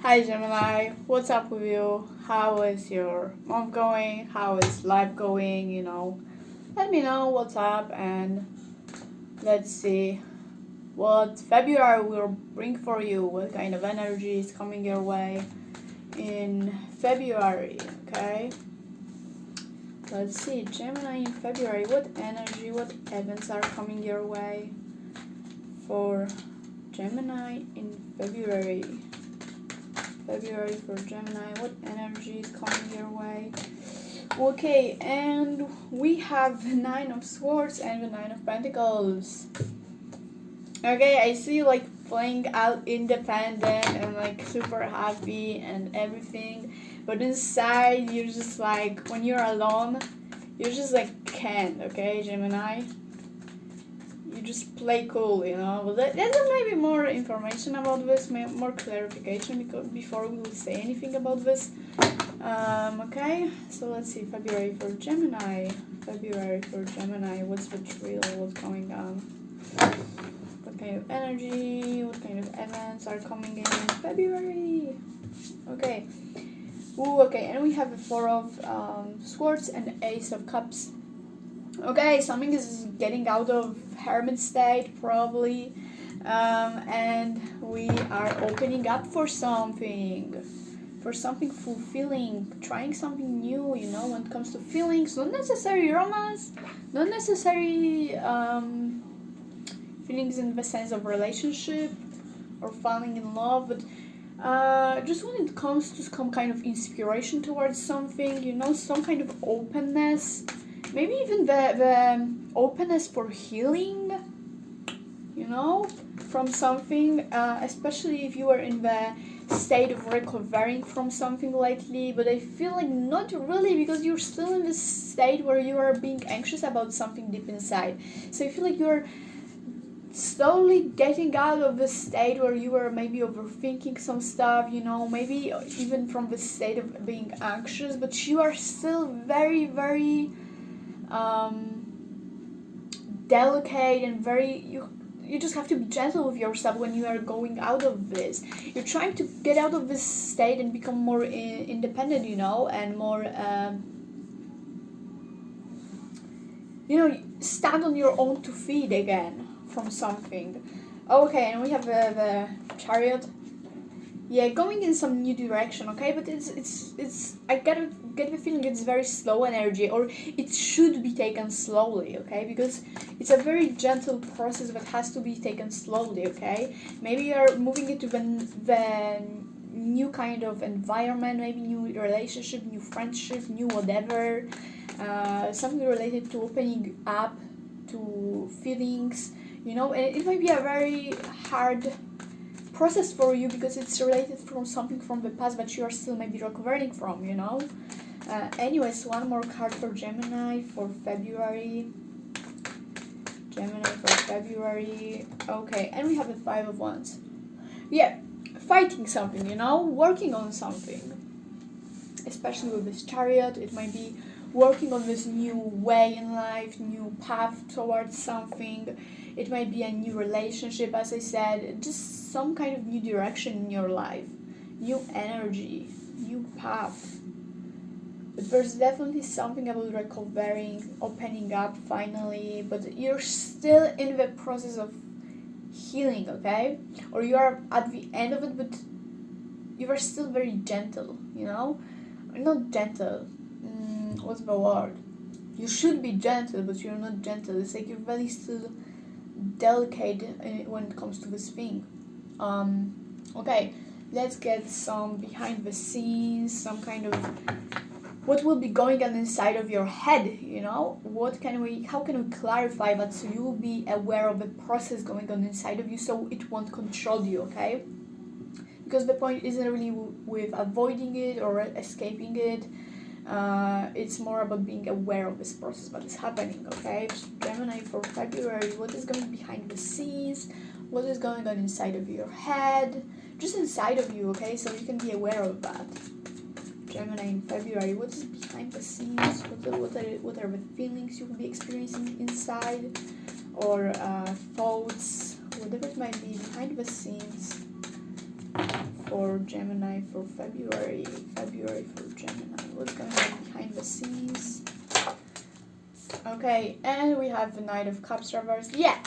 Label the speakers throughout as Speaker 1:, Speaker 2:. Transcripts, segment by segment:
Speaker 1: Hi Gemini, what's up with you? How is your month going? How is life going? Let me know what's up and let's see what February will bring for you. What kind of energy is coming your way in February, okay? Let's see, Gemini in February, what energy, what events are coming your way for Gemini in February? February for Gemini, what energy is coming your way? Okay, and we have the Nine of Swords and the Nine of Pentacles. Okay, I see you like playing out independent and like super happy and everything, but inside you're just like, when you're alone, you're just like can't, okay, Gemini? You just play cool, But there's maybe more information about this, more clarification before we will say anything about this. Okay, so let's see, February for Gemini. February for Gemini, what's the drill, what's going on? What kind of energy, what kind of events are coming in February? Okay. Ooh, okay, and we have the Four of Swords and the Ace of Cups. Okay, something is getting out of hermit state probably, and we are opening up for something fulfilling, trying something new, when it comes to feelings, not necessarily romance, not necessarily feelings in the sense of relationship or falling in love, but just when it comes to some kind of inspiration towards something, some kind of openness. Maybe even the openness for healing, from something, especially if you are in the state of recovering from something lately, but I feel like not really, because you're still in this state where you are being anxious about something deep inside. So I feel like you're slowly getting out of the state where you were maybe overthinking some stuff, maybe even from the state of being anxious, but you are still very, very delicate and very, you just have to be gentle with yourself when you are going out of this. You're trying to get out of this state and become more independent, and more stand on your own 2 feet again from something. Okay, and we have the Chariot. Yeah, going in some new direction, okay, but it's I get the feeling it's very slow energy, or it should be taken slowly, okay, because it's a very gentle process that has to be taken slowly, okay. Maybe you're moving into the new kind of environment, maybe new relationship, new friendship, new whatever, something related to opening up to feelings, and it might be a very hard process for you because it's related from something from the past that you are still maybe recovering from, anyways, one more card for Gemini for February. Okay, and we have the Five of Wands. Yeah, fighting something, working on something, especially with this Chariot. It might be working on this new way in life, new path towards something. It might be a new relationship, as I said, just some kind of new direction in your life, new energy, new path. But there's definitely something about recovering, opening up finally, but you're still in the process of healing, okay? Or you are at the end of it, but you are still very gentle, Not gentle. What's the word? You should be gentle, but you're not gentle. It's like you're very still delicate when it comes to this thing. Okay, let's get some behind the scenes, some kind of what will be going on inside of your head, how can we clarify that so you will be aware of the process going on inside of you so it won't control you, okay? Because the point isn't really with avoiding it or escaping it. It's more about being aware of this process that is happening, okay? Gemini for February, what is going behind the scenes, what is going on inside of your head, just inside of you, okay? So you can be aware of that. Gemini in February, what is behind the scenes, what are the feelings you will be experiencing inside, or thoughts, whatever it might be behind the scenes for Gemini for February. February for Gemini. What's going on behind the scenes? Okay, and we have the Knight of Cups reversed. Yeah,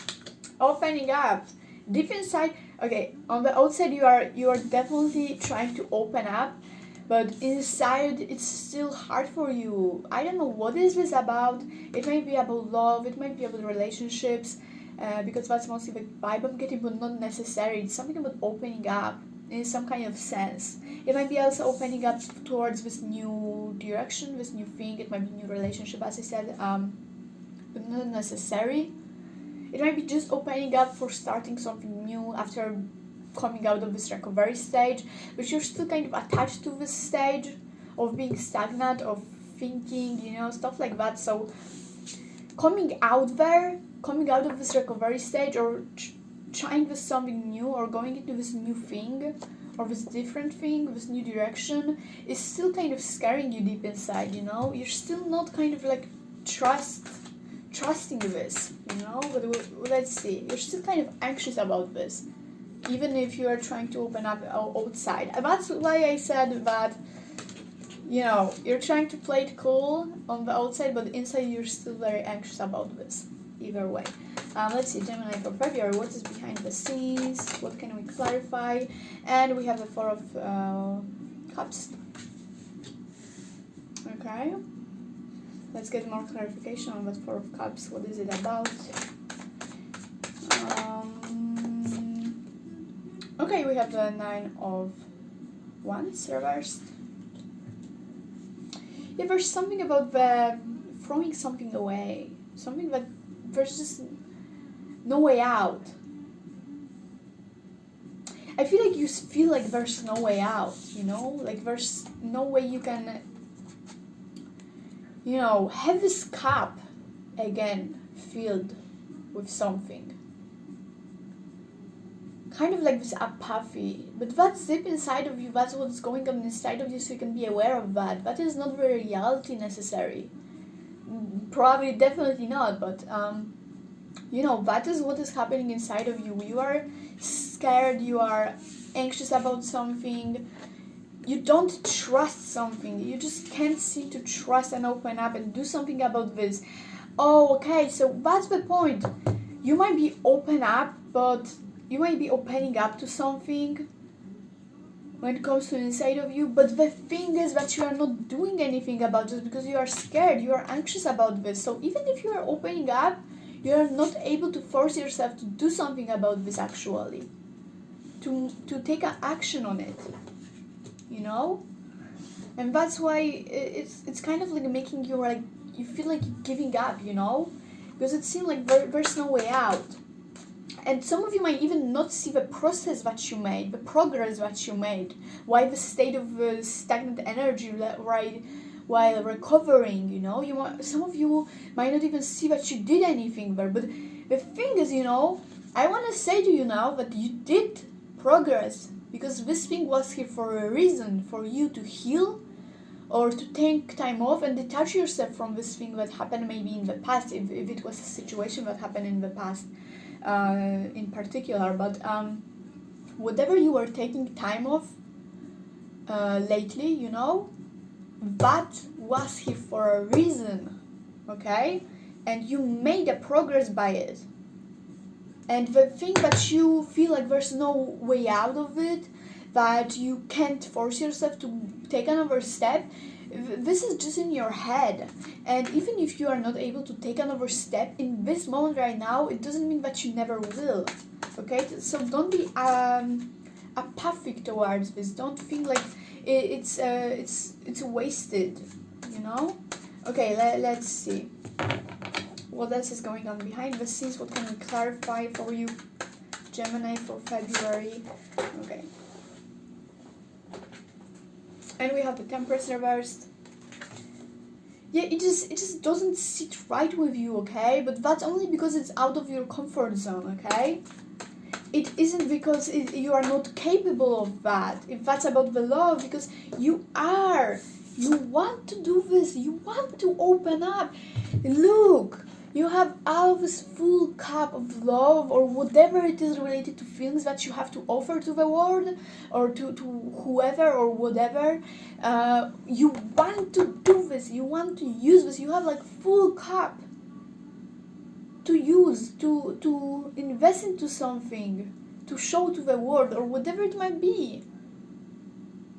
Speaker 1: opening up. Deep inside, okay, on the outside you are definitely trying to open up, but inside it's still hard for you. I don't know what is this about. It might be about love, it might be about relationships, because that's mostly the vibe I'm getting, but not necessarily. It's something about opening up in some kind of sense. It might be also opening up towards this new direction, this new thing. It might be new relationship, as I said, but not necessary. It might be just opening up for starting something new after coming out of this recovery stage, but you're still kind of attached to this stage of being stagnant, of thinking, stuff like that. So coming out of this recovery stage, or trying this something new, or going into this new thing, or this different thing, this new direction, is still kind of scaring you deep inside, You're still not kind of like trusting this, but let's see. You're still kind of anxious about this, even if you are trying to open up outside. And that's why I said that, you're trying to play it cool on the outside, but inside you're still very anxious about this. Either way. Let's see, Gemini for February. What is behind the scenes? What can we clarify? And we have the Four of Cups. Okay. Let's get more clarification on that Four of Cups. What is it about? Okay, we have the Nine of Wands reversed. Yeah, there's something about the throwing something away. Something that there's just no way out. I feel like you feel like there's no way out, Like there's no way you can, have this cup again filled with something. Kind of like this apathy. But that's deep inside of you, that's what's going on inside of you, so you can be aware of that. That is not the reality necessary. Probably, definitely not, but that is what is happening inside of you. You are scared, you are anxious about something, you don't trust something, you just can't seem to trust and open up and do something about this. Oh, okay, so that's the point. You might be open up, but you might be opening up to something when it comes to inside of you, but the thing is that you are not doing anything about this because you are scared, you are anxious about this. So even if you are opening up, you are not able to force yourself to do something about this actually, to take an action on it, and that's why it's kind of like making you like, you feel like you're giving up, because it seems like there's no way out. And some of you might even not see the process that you made, the progress that you made, while the state of stagnant energy, right, while recovering, some of you might not even see that you did anything there. But the thing is, I want to say to you now that you did progress, because this thing was here for a reason, for you to heal, or to take time off and detach yourself from this thing that happened maybe in the past, if it was a situation that happened in the past. In particular, but whatever you were taking time off lately, that was here for a reason, okay? And you made a progress by it. And the thing that you feel like there's no way out of it, that you can't force yourself to take another step, this is just in your head. And even if you are not able to take another step in this moment right now, it doesn't mean that you never will, okay? So don't be apathic towards this. Don't think like it's wasted, Okay, let's see what else is going on behind the scenes. What can we clarify for you, Gemini, for February? Okay. And we have the Temperance reversed. Yeah, it just doesn't sit right with you, okay? But that's only because it's out of your comfort zone, okay? It isn't because you are not capable of that. If that's about the love, because you are. You want to do this. You want to open up. Look, You have all of this full cup of love or whatever it is related to feelings that you have to offer to the world or to whoever or whatever. You want to do this, you want to use this, you have like full cup to use, to invest into something, to show to the world or whatever it might be.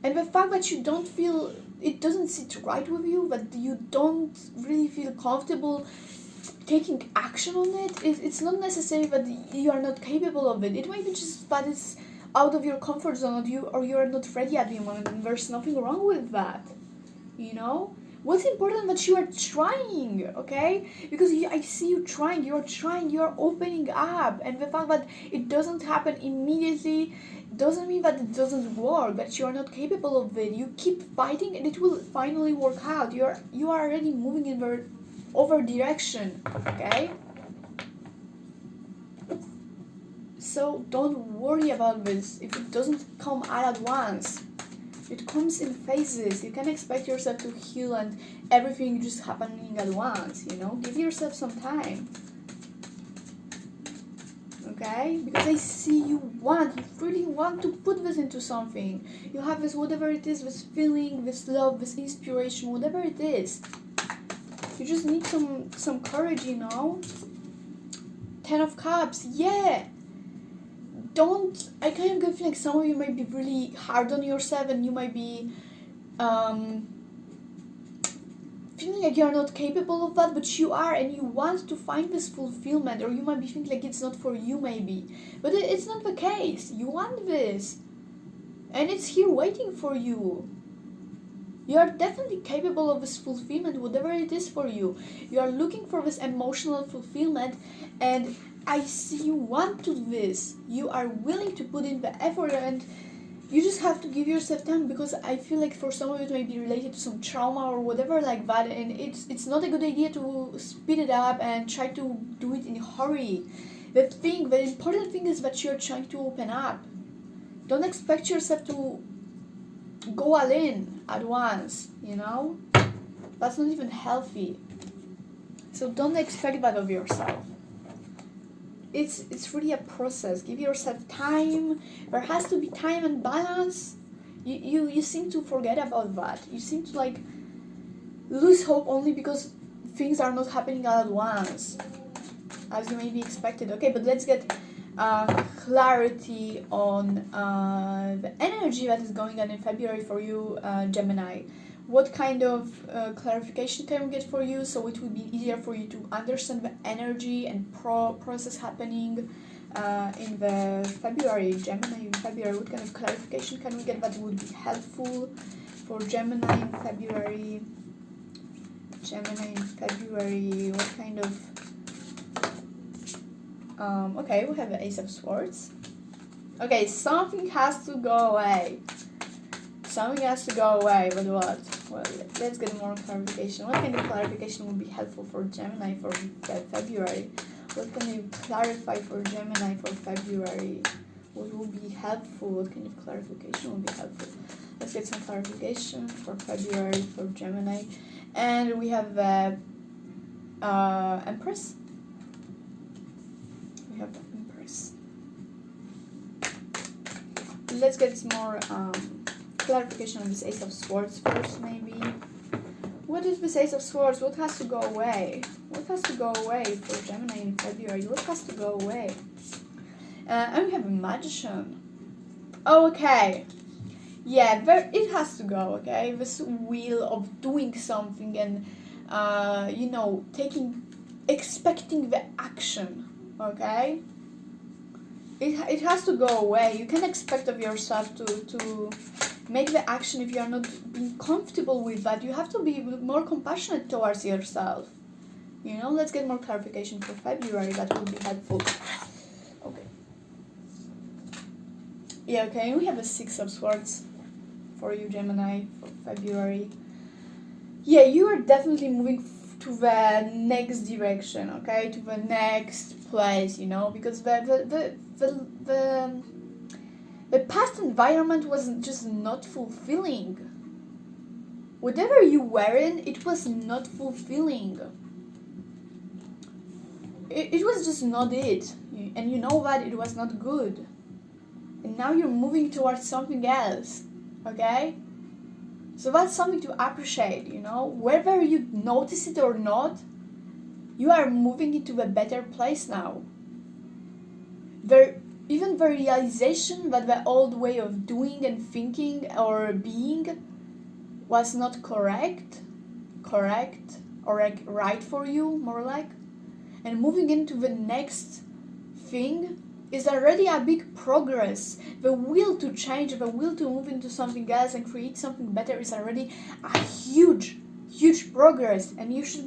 Speaker 1: And the fact that you don't feel, it doesn't sit right with you, that you don't really feel comfortable taking action on it, it's not necessarily that you are not capable of it. It might be just that it's out of your comfort zone or you are not ready at the moment, and there's nothing wrong with that. You know? What's important that you are trying, okay? Because I see you trying, you're opening up, and the fact that it doesn't happen immediately doesn't mean that it doesn't work, that you are not capable of it. You keep fighting and it will finally work out. You are already moving in the over direction, okay? So don't worry about this if it doesn't come all at once. It comes in phases. You can't expect yourself to heal and everything just happening at once, you know? Give yourself some time. Okay? Because I see you really want to put this into something. You have this, whatever it is, this feeling, this love, this inspiration, whatever it is. You just need some courage, you know? 10 of Cups, yeah! I kind of get feeling like some of you might be really hard on yourself and you might be feeling like you're not capable of that, but you are, and you want to find this fulfillment, or you might be thinking like it's not for you maybe. But it's not the case. You want this. And it's here waiting for you. You are definitely capable of this fulfillment, whatever it is for you. You are looking for this emotional fulfillment, and I see you want to do this. You are willing to put in the effort, and you just have to give yourself time, because I feel like for some of it may be related to some trauma or whatever like that, and it's not a good idea to speed it up and try to do it in a hurry. The important thing is that you're trying to open up. Don't expect yourself to go all in at once, you know? That's not even healthy. So don't expect that of yourself. It's really a process. Give yourself time. There has to be time and balance. You seem to forget about that. You seem to like lose hope only because things are not happening all at once, as you may be expected. Okay, but let's get clarity on the energy that is going on in February for you, Gemini. What kind of clarification can we get for you, so it would be easier for you to understand the energy and process happening in the February, Gemini in February? What kind of clarification can we get that would be helpful for Gemini in February? Gemini in February, what kind of... okay, we have the Ace of Swords. Okay, something has to go away. Something has to go away, but what? Well, let's get more clarification. What kind of clarification would be helpful for Gemini for February? What can you clarify for Gemini for February? What will be helpful? What kind of clarification will be helpful? Let's get some clarification for February for Gemini. And we have the Empress. We have the Empress. Let's get some more clarification on this Ace of Swords first, maybe. What is this Ace of Swords? What has to go away? What has to go away for Gemini in February? What has to go away? And we have a Magician. Okay. Yeah, it has to go, okay? This wheel of doing something and, you know, expecting the action, okay? It has to go away. You can expect of yourself to make the action if you are not being comfortable with that. You have to be more compassionate towards yourself. You know, let's get more clarification for February. That would be helpful. Okay. Yeah, okay, we have a Six of Swords for you, Gemini, for February. Yeah, you are definitely moving to the next direction, okay? To the next place, you know, because the past environment was just not fulfilling. Whatever you were in, it was not fulfilling. it was just not it, and you know that it was not good, and now you're moving towards something else, okay? So that's something to appreciate, you know, whether you notice it or not, you are moving into a better place now. Even the realization that the old way of doing and thinking or being was not correct, or like right for you, more like, and moving into the next thing is already a big progress. The will to change, the will to move into something else and create something better is already a huge progress, and you should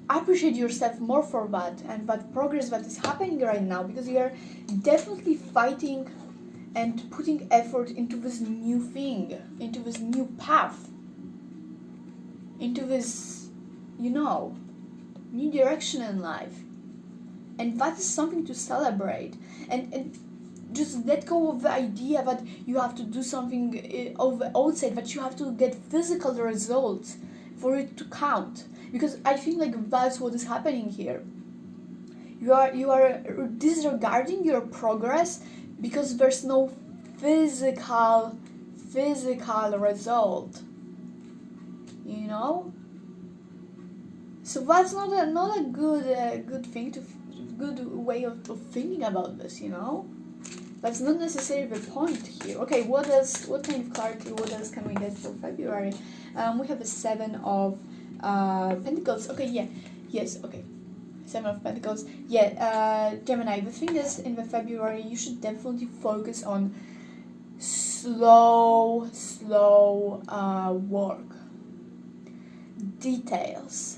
Speaker 1: appreciate yourself more for that and that progress that is happening right now, because you are definitely fighting and putting effort into this new thing, into this new path, into this, you know, new direction in life. And that is something to celebrate. And just let go of the idea that you have to do something of the outside, that you have to get physical results for it to count. Because I feel like that's what is happening here. You are disregarding your progress because there's no physical result. You know? So that's not a good thing to good way of thinking about this, you know? That's not necessarily the point here. Okay, what kind of clarity, what else can we get for February? We have the Seven of Pentacles. Okay, yeah. Yes, okay. Seven of Pentacles. Yeah, Gemini, the thing is, in the February, you should definitely focus on slow work. Details.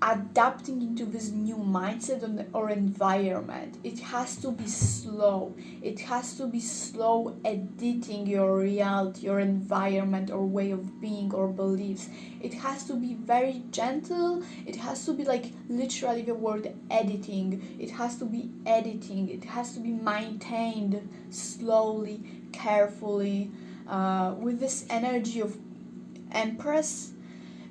Speaker 1: Adapting into this new mindset or environment. It has to be slow. It has to be slow editing your reality, your environment, or way of being or beliefs. It has to be very gentle. It has to be like literally the word editing. It has to be editing. It has to be maintained slowly, carefully, with this energy of Empress.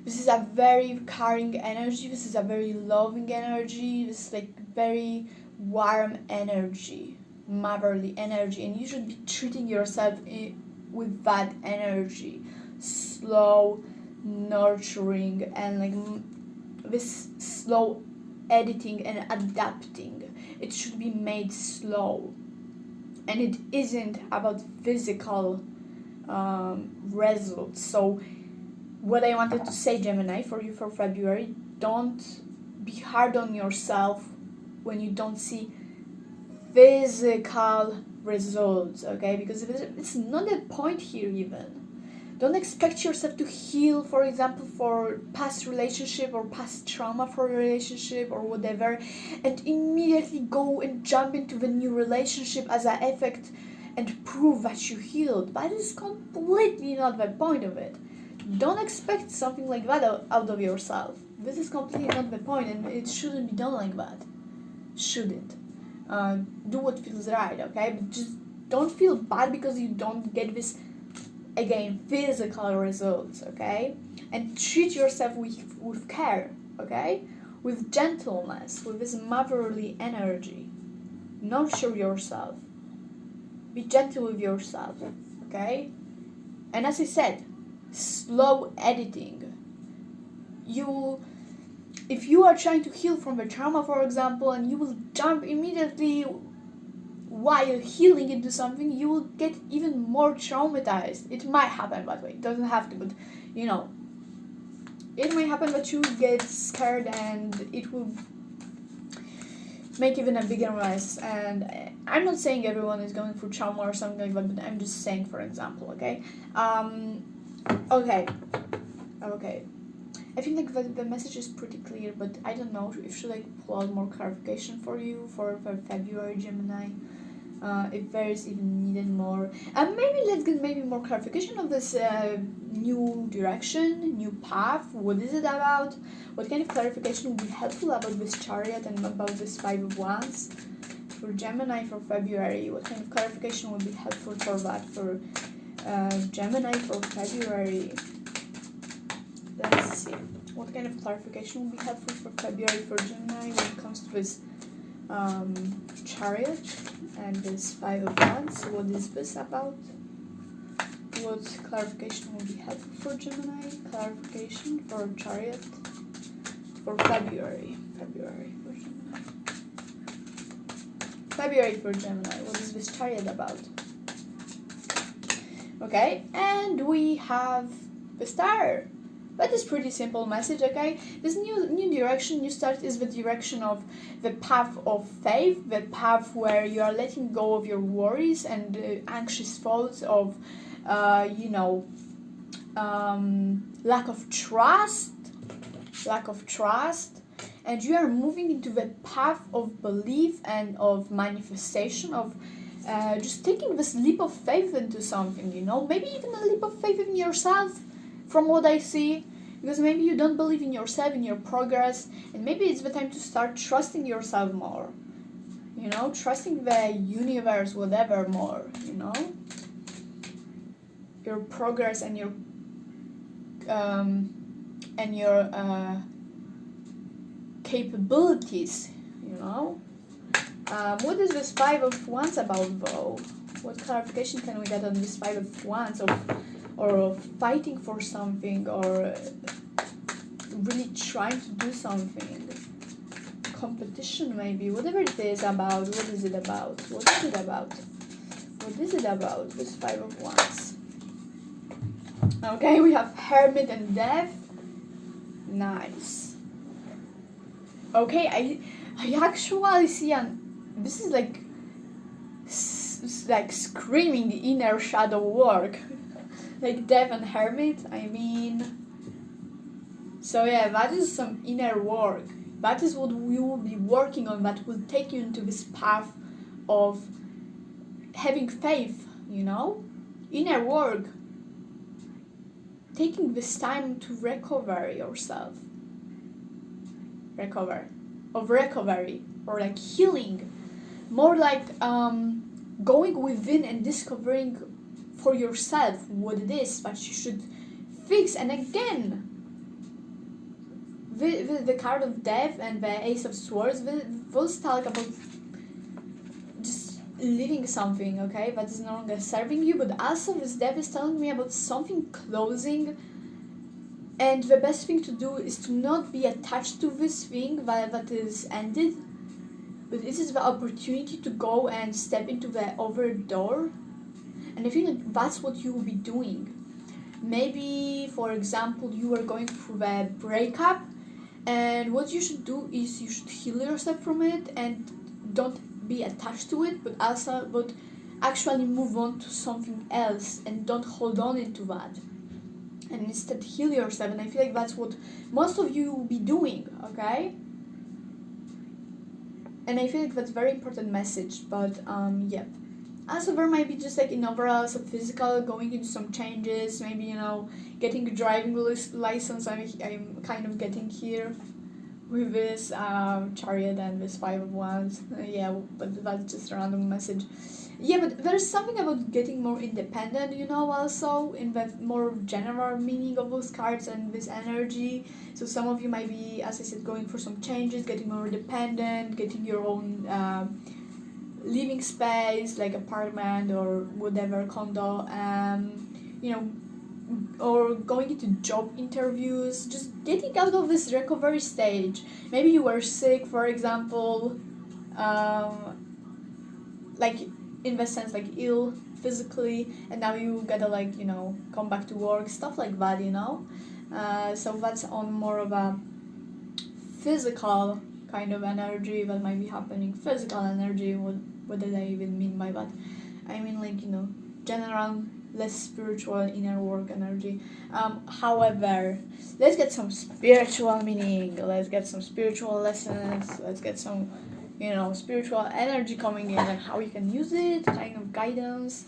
Speaker 1: This is a very caring energy. This is a very loving energy. This is like very warm energy, motherly energy, and you should be treating yourself with that energy, slow, nurturing, and like this slow editing and adapting. It should be made slow, and it isn't about physical results. So what I wanted to say, Gemini, for you for February, don't be hard on yourself when you don't see physical results, okay? Because it's not the point here even. Don't expect yourself to heal, for example, for past relationship or past trauma for a relationship or whatever, and immediately go and jump into the new relationship as an effect and prove that you healed. That is completely not the point of it. Don't expect something like that out of yourself. This is completely not the point, and it shouldn't be done like that. Shouldn't. Do what feels right, okay? But just don't feel bad because you don't get this, again, physical results, okay? And treat yourself with care, okay? With gentleness, with this motherly energy. Nurture yourself. Be gentle with yourself, okay? And as I said, slow editing. If you are trying to heal from a trauma, for example, and you will jump immediately while healing into something, you will get even more traumatized. It might happen that way. It doesn't have to, but you know, it might happen that you get scared and it will make even a bigger mess. And I'm not saying everyone is going through trauma or something like that, but I'm just saying, for example, okay? Okay. I think like the message is pretty clear, but I don't know if should I pull out more clarification for you for February, Gemini. If there is even needed more. Maybe let's get more clarification of this new direction, new path. What is it about? What kind of clarification would be helpful about this Chariot and about this Five of Wands? For Gemini for February, what kind of clarification would be helpful for that? For Gemini for February. Let's see. What kind of clarification will be helpful for February for Gemini when it comes to this Chariot and this Five of Wands? What is this about? What clarification will be helpful for Gemini? Clarification for Chariot for February. February for Gemini. February for Gemini. What is this Chariot about? Okay, and we have the Star. That is pretty simple message, okay? This new direction, new start is the direction of the path of faith, the path where you are letting go of your worries and anxious thoughts of, lack of trust, and you are moving into the path of belief and of manifestation, of just taking this leap of faith into something, you know? Maybe even a leap of faith in yourself, from what I see, because maybe you don't believe in yourself, in your progress, and maybe it's the time to start trusting yourself more, you know, trusting the universe, whatever, more, you know, your progress and your capabilities, you know. What is this Five of Wands about, though? What clarification can we get on this Five of Wands, or fighting for something, or really trying to do something? Competition, maybe. Whatever it is about, what is it about? What is it about? What is it about, this Five of Wands? Okay, we have Hermit and Death. Nice. Okay, I actually see this is like screaming the inner shadow work. Like Death and Hermit, I mean. So yeah, that is some inner work. That is what we will be working on, that will take you into this path of having faith, you know? Inner work. Taking this time to recover yourself. Recovery, or like healing. More like going within and discovering for yourself what it is that you should fix. And again, the card of Death and the Ace of Swords, those talk about just leaving something, okay, that is no longer serving you, but also this Death is telling me about something closing, and the best thing to do is to not be attached to this thing that is ended, but this is the opportunity to go and step into the other door. And I think that that's what you will be doing. Maybe, for example, you are going through the breakup, and what you should do is you should heal yourself from it and don't be attached to it, but actually move on to something else and don't hold on into that. And instead heal yourself, and I feel like that's what most of you will be doing, okay? And I feel like that's a very important message, but yep. Also, there might be just like in overall some physical, going into some changes, maybe, you know, getting a driving license. I'm kind of getting here with this Chariot and this Five of Wands. Yeah, but that's just a random message. Yeah, but there's something about getting more independent, you know, also in the more general meaning of those cards and this energy. So some of you might be, as I said, going for some changes, getting more independent, getting your own living space, like apartment or whatever, condo, you know, or going into job interviews, just getting out of this recovery stage. Maybe you were sick, for example, like in the sense like ill physically, and now you gotta, like, you know, come back to work, stuff like that, you know. So that's on more of a physical kind of energy that might be happening. Physical energy, what did I even mean by that? I mean, like, you know, general, less spiritual, inner work energy. However, let's get some spiritual meaning, let's get some spiritual lessons, let's get some, you know, spiritual energy coming in and how you can use it, kind of guidance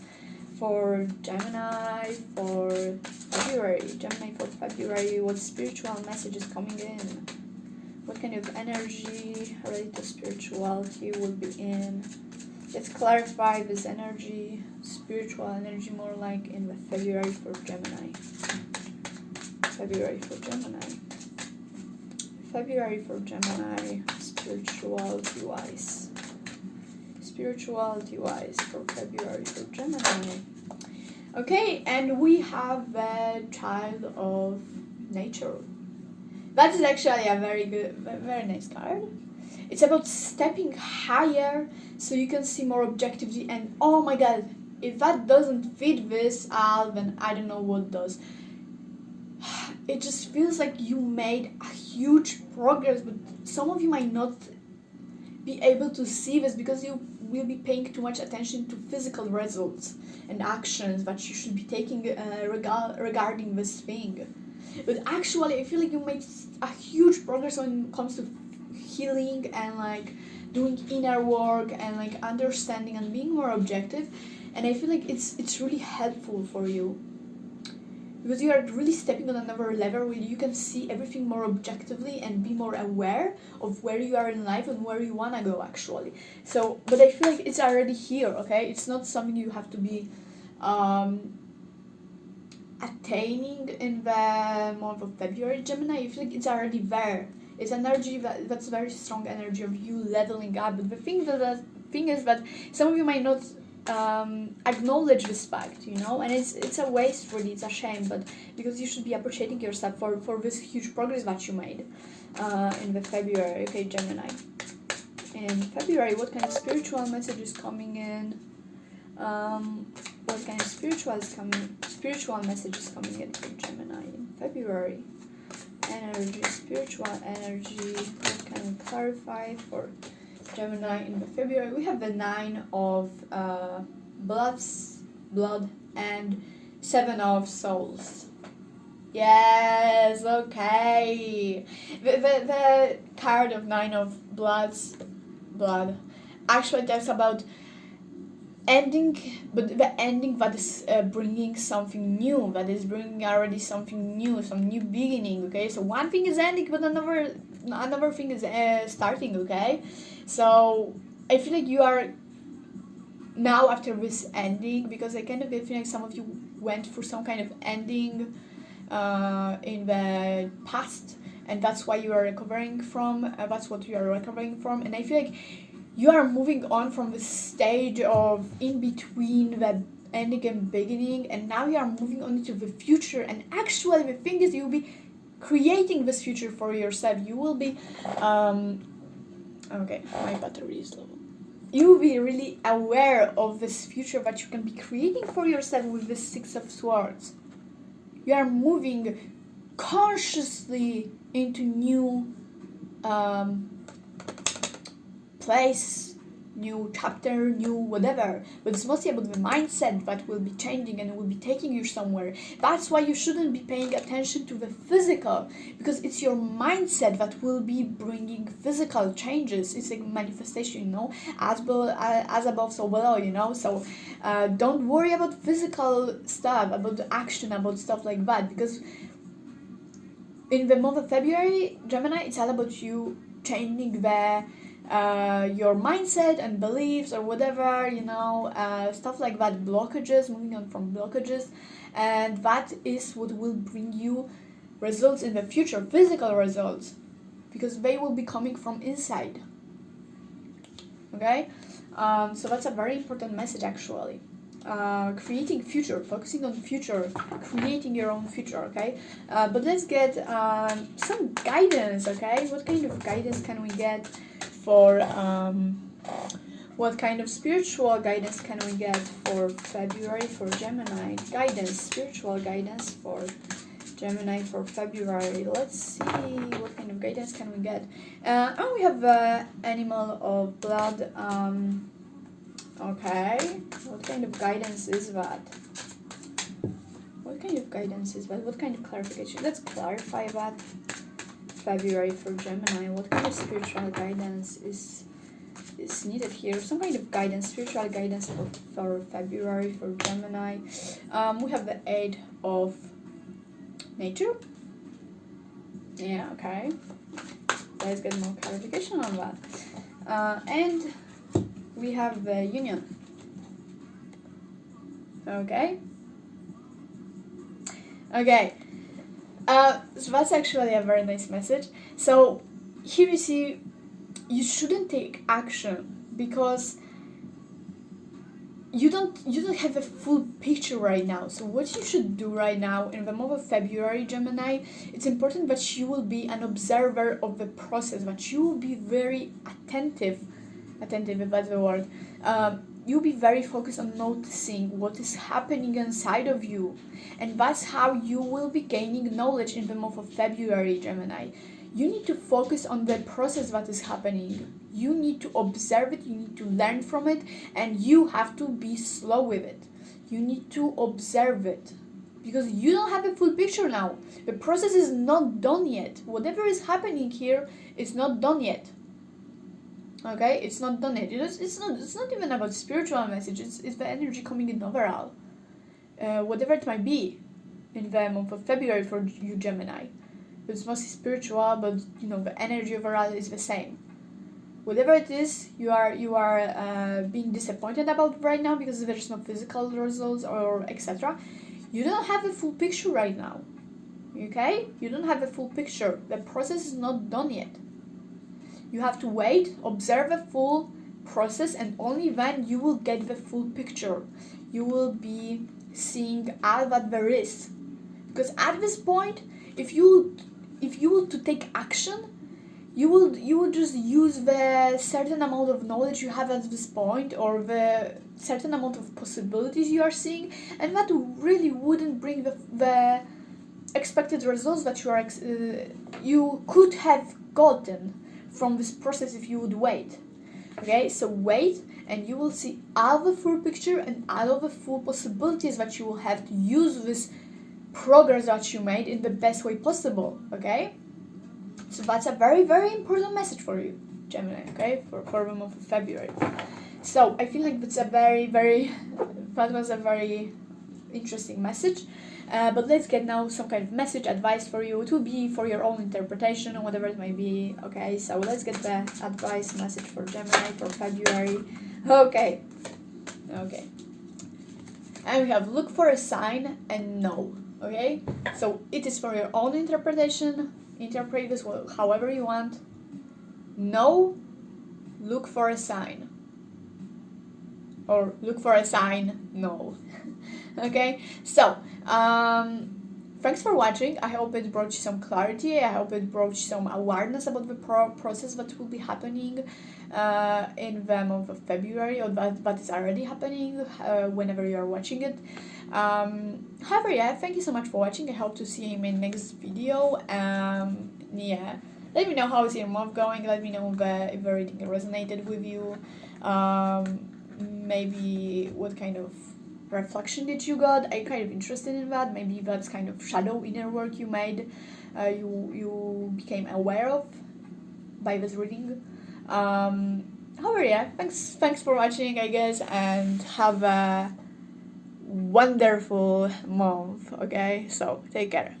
Speaker 1: for Gemini for February. What spiritual message is coming in? What kind of energy related to spirituality will be in? Let's clarify this energy, spiritual energy, more like in the February for Gemini. February for Gemini, spirituality-wise. Spirituality-wise for February for Gemini. Okay, and we have the child of nature. That is actually a very good, very nice card. It's about stepping higher so you can see more objectively, and oh my god, if that doesn't fit this, then I don't know what does. It just feels like you made a huge progress, but some of you might not be able to see this because you will be paying too much attention to physical results and actions that you should be taking regarding this thing. But actually, I feel like you made a huge progress when it comes to healing and like doing inner work and like understanding and being more objective. And I feel like it's really helpful for you because you are really stepping on another level where you can see everything more objectively and be more aware of where you are in life and where you want to go actually. So, but I feel like it's already here, okay? It's not something you have to be attaining in the month of February, Gemini. I feel like it's already there. It's energy that's very strong energy of you leveling up. But the thing is that some of you might not acknowledge this fact, you know, and it's a waste really, it's a shame, but because you should be appreciating yourself for this huge progress that you made in the February. Okay, Gemini. In February, what kind of spiritual message is coming in? What kind of spiritual message is coming in for Gemini in February? Energy, spiritual energy. What can we clarify for Gemini in the February? We have the 9 of blood and 7 of souls. Yes, okay. The card of 9 of blood actually talks about ending, but the ending that is bringing something new, that is bringing already something new, some new beginning. Okay, so one thing is ending, but another thing is starting. Okay, so I feel like you are now after this ending, because I kind of feel like some of you went through some kind of ending in the past, and that's why you are recovering from. That's what you are recovering from, and I feel like you are moving on from the stage of in between the ending and beginning, and now you are moving on into the future. And actually, the thing is, you'll be creating this future for yourself. You will be, okay, my battery is low. You will be really aware of this future that you can be creating for yourself with the 6 of Swords. You are moving consciously into new place, new chapter, new whatever, but it's mostly about the mindset that will be changing and will be taking you somewhere. That's why you shouldn't be paying attention to the physical, because it's your mindset that will be bringing physical changes. It's a manifestation, you know, as above so below, you know. So don't worry about physical stuff, about the action, about stuff like that, because in the month of February, Gemini, it's all about you changing your mindset and beliefs or whatever, you know, stuff like that, blockages, moving on from blockages, and that is what will bring you results in the future, physical results, because they will be coming from inside. Okay, so that's a very important message actually. Creating future, focusing on future, creating your own future. Okay, but let's get some guidance. Okay, what kind of guidance can we get for what kind of spiritual guidance can we get for February for Gemini? Guidance, spiritual guidance for Gemini for February. Let's see what kind of guidance can we get. And we have animal of blood. Okay, what kind of guidance is that? What kind of guidance is that? What kind of clarification? Let's clarify that. February for Gemini. What kind of spiritual guidance is needed here? Some kind of guidance, spiritual guidance for February for Gemini. We have the 8 of nature. Yeah, okay. Let's get more clarification on that. And we have the union. Okay. Okay. So that's actually a very nice message. So here you see, you shouldn't take action because you don't have a full picture right now. So what you should do right now in the month of February, Gemini, it's important that you will be an observer of the process, that you will be very attentive, if that's the word. You'll be very focused on noticing what is happening inside of you, and that's how you will be gaining knowledge in the month of February, Gemini. You need to focus on the process that is happening. You need to observe it, you need to learn from it, and you have to be slow with it. You need to observe it because you don't have a full picture now. The process is not done yet. Whatever is happening here is not done yet. Okay, it's not done yet. It's not even about spiritual message. It's the energy coming in overall. Whatever it might be in the month of February for you, Gemini. It's mostly spiritual, but the energy overall is the same. Whatever it is you are being disappointed about right now because there's no physical results or etc. You don't have a full picture right now. Okay? You don't have a full picture. The process is not done yet. You have to wait, observe a full process, and only then you will get the full picture. You will be seeing all that there is. Because at this point, if you were to take action, you will just use the certain amount of knowledge you have at this point, or the certain amount of possibilities you are seeing, and that really wouldn't bring the expected results that you could have gotten from this process if you would wait. Okay, so wait, and you will see all the full picture and all of the full possibilities that you will have to use this progress that you made in the best way possible. Okay, so that's a very, very important message for you, Gemini. Okay, for the month of February. So I feel like that was a very interesting message. But let's get now some kind of message, advice for you. It will be for your own interpretation or whatever it might be. Okay, so let's get the advice message for Gemini for February. Okay. And we have look for a sign and no. Okay, so it is for your own interpretation. Interpret this however you want. No, look for a sign. Or look for a sign, no. Okay, so thanks for watching. I hope it brought you some clarity. I hope it brought you some awareness about the process that will be happening in the month of February, or that is already happening whenever you are watching it. However, yeah, thank you so much for watching. I hope to see you in my next video. Yeah, let me know how is your month going. Let me know if everything resonated with you. Maybe what kind of reflection did you got. I'm kind of interested in that. Maybe that's kind of shadow inner work you made, you became aware of by this reading. However, yeah, thanks for watching, I guess, and have a wonderful month. Okay, so take care.